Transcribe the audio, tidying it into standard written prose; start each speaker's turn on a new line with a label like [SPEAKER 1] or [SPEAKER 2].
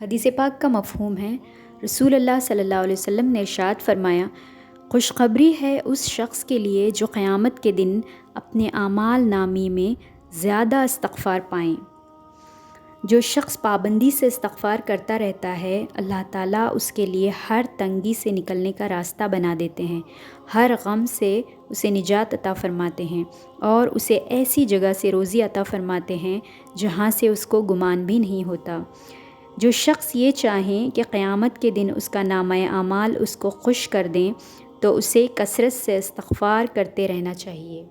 [SPEAKER 1] حدیث پاک کا مفہوم ہے، رسول اللہ صلی اللہ علیہ وسلم نے ارشاد فرمایا، خوشخبری ہے اس شخص کے لیے جو قیامت کے دن اپنے اعمال نامی میں زیادہ استغفار پائیں۔ جو شخص پابندی سے استغفار کرتا رہتا ہے، اللہ تعالیٰ اس کے لیے ہر تنگی سے نکلنے کا راستہ بنا دیتے ہیں، ہر غم سے اسے نجات عطا فرماتے ہیں اور اسے ایسی جگہ سے روزی عطا فرماتے ہیں جہاں سے اس کو گمان بھی نہیں ہوتا۔ جو شخص یہ چاہیں کہ قیامت کے دن اس کا نامہ اعمال اس کو خوش کر دیں تو اسے کثرت سے استغفار کرتے رہنا چاہیے۔